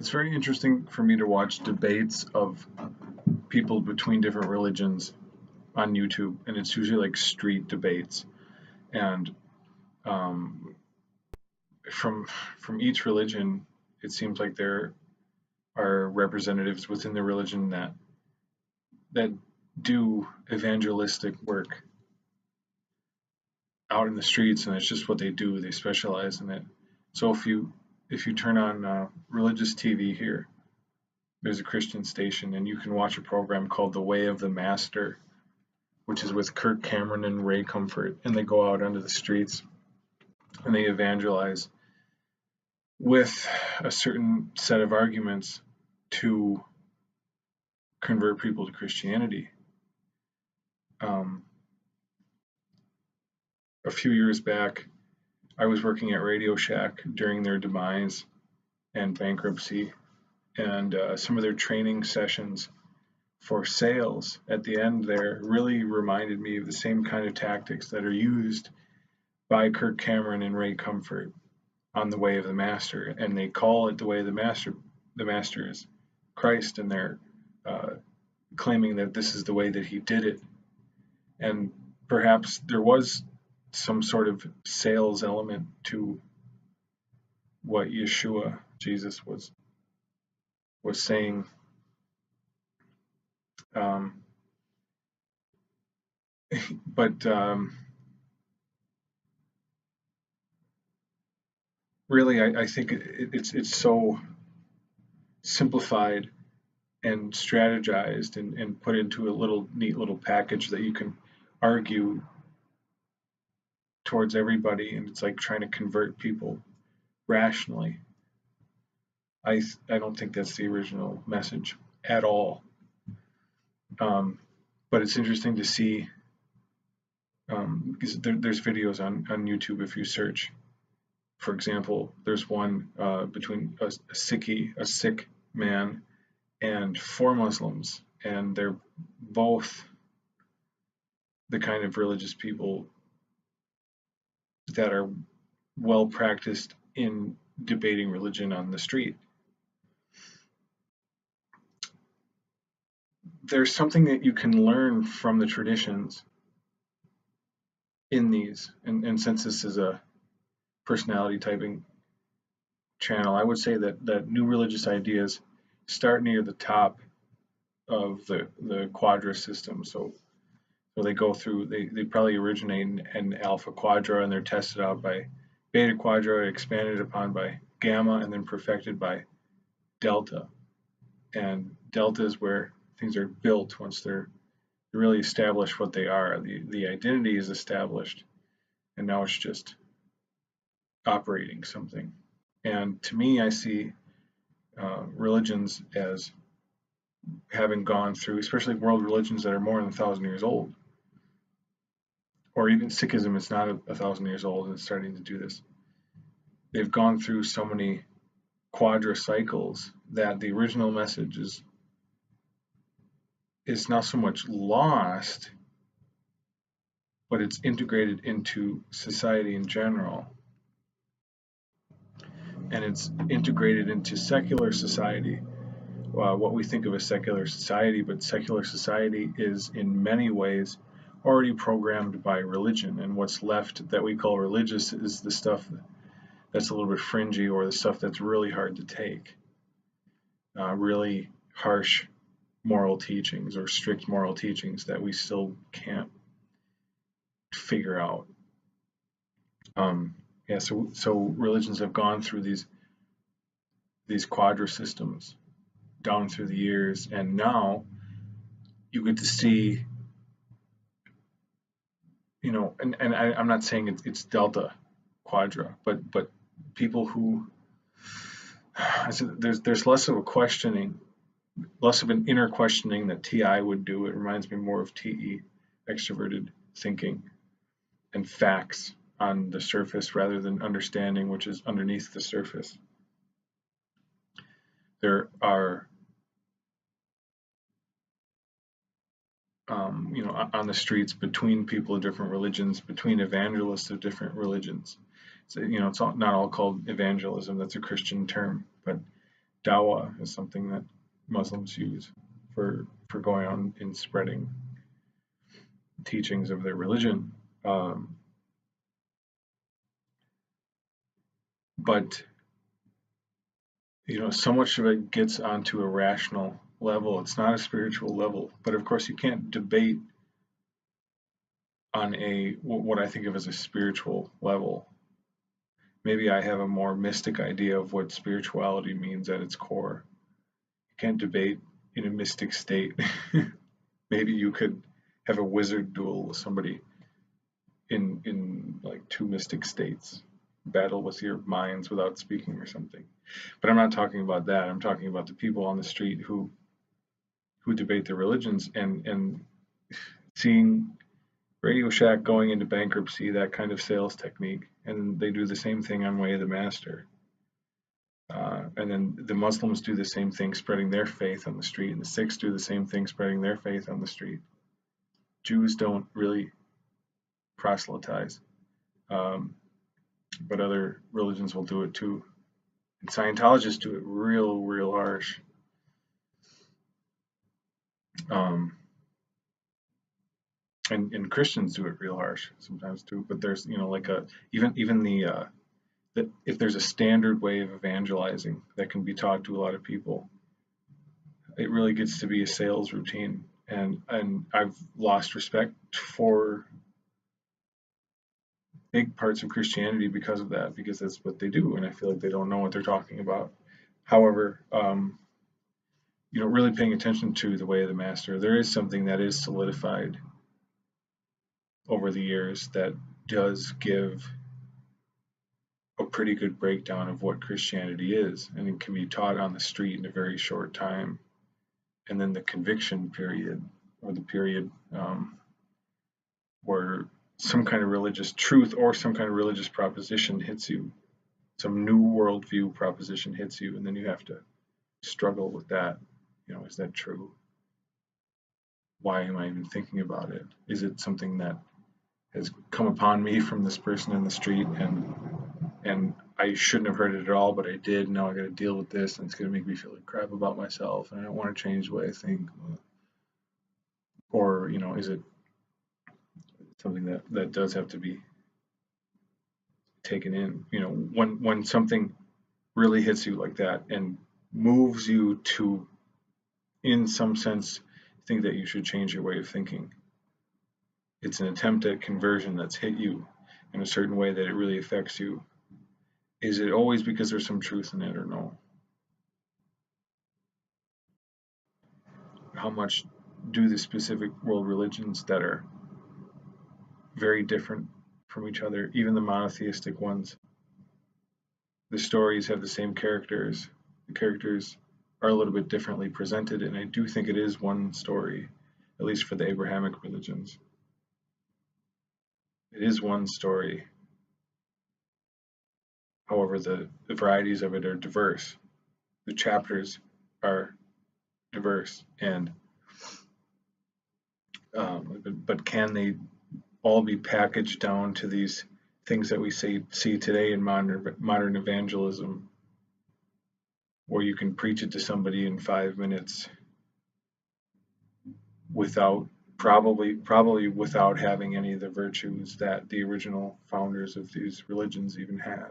It's very interesting for me to watch debates of people between different religions on YouTube, and it's usually like street debates. And um, from from each religion, it seems like there are representatives within the religion that do evangelistic work out in the streets, and it's just what they do. They specialize in it. So if you turn on religious TV here, there's a Christian station, and you can watch a program called The Way of the Master, which is with Kirk Cameron and Ray Comfort, and they go out onto the streets and they evangelize with a certain set of arguments to convert people to Christianity. A few years back, I was working at Radio Shack during their demise and bankruptcy, and some of their training sessions for sales at the end there really reminded me of the same kind of tactics that are used by Kirk Cameron and Ray Comfort on The Way of the Master, and they call it The Way of the Master. The Master is Christ, and they're claiming that this is the way that he did it. And perhaps there was some sort of sales element to what Yeshua, Jesus, was saying. But really, I think it's so simplified and strategized and put into a neat little package that you can argue towards everybody, and it's like trying to convert people rationally. I don't think that's the original message at all. But it's interesting to see because there's videos on YouTube if you search. For example, there's one between a Sikh man, and 4 Muslims, and they're both the kind of religious people that are well practiced in debating religion on the street. There's something that you can learn from the traditions in these, and since this is a personality typing channel, I would say that new religious ideas start near the top of the quadra system. So they go through, they probably originate in alpha quadra, and they're tested out by beta quadra, expanded upon by gamma, and then perfected by delta. And delta is where things are built once they're really established what they are. The identity is established, and now it's just operating something. And to me, I see religions as having gone through, especially world religions that are more than 1,000 years old, or even Sikhism, it's not 1,000 years old and it's starting to do this. They've gone through so many quadra cycles that the original message is not so much lost, but it's integrated into society in general. And it's integrated into secular society, what we think of as secular society, but secular society is in many ways already programmed by religion, and what's left that we call religious is the stuff that's a little bit fringy, or the stuff that's really hard to take. Really harsh moral teachings or strict moral teachings that we still can't figure out. So religions have gone through these quadra systems down through the years, and now you get to see, and I'm not saying it's delta quadra, but people who, there's less of a questioning, less of an inner questioning that TI would do. It reminds me more of TE, extroverted thinking and facts on the surface rather than understanding, which is underneath the surface. There are, on the streets between people of different religions, between evangelists of different religions. So, it's not all called evangelism. That's a Christian term, but Dawah is something that Muslims use for going on and spreading teachings of their religion. Um, but so much of it gets onto a rational level. It's not a spiritual level. But of course, you can't debate on what I think of as a spiritual level. Maybe I have a more mystic idea of what spirituality means at its core. You can't debate in a mystic state. Maybe you could have a wizard duel with somebody in like two mystic states, battle with your minds without speaking or something. But I'm not talking about that. I'm talking about the people on the street who debate their religions, and seeing Radio Shack going into bankruptcy, that kind of sales technique, and they do the same thing on Way of the Master. And then the Muslims do the same thing, spreading their faith on the street, and the Sikhs do the same thing, spreading their faith on the street. Jews don't really proselytize, but other religions will do it too. And Scientologists do it real harsh. And Christians do it real harsh sometimes too. But there's like even the that if there's a standard way of evangelizing that can be taught to a lot of people, it really gets to be a sales routine. And I've lost respect for big parts of Christianity because of that, because that's what they do, and I feel like they don't know what they're talking about. However, really paying attention to the Way of the Master, there is something that is solidified over the years that does give a pretty good breakdown of what Christianity is, and it can be taught on the street in a very short time. And then the conviction period, or the period where some kind of religious truth or some kind of religious proposition hits you, some new worldview proposition hits you, and then you have to struggle with that. Is that true? Why am I even thinking about it? Is it something that has come upon me from this person in the street, and I shouldn't have heard it at all, but I did. Now I got to deal with this, and it's going to make me feel like crap about myself, and I don't want to change the way I think. Or is it something that does have to be taken in? When something really hits you like that and moves you to, in some sense, think that you should change your way of thinking. It's an attempt at conversion that's hit you in a certain way that it really affects you. Is it always because there's some truth in it, or no? How much do the specific world religions that are very different from each other, even the monotheistic ones, the stories have the same characters. The characters are a little bit differently presented, and I do think it is one story, at least for the Abrahamic religions. It is one story. However, the varieties of it are diverse. The chapters are diverse, and but can they all be packaged down to these things that we see today in modern evangelism, where you can preach it to somebody in 5 minutes without probably without having any of the virtues that the original founders of these religions even had?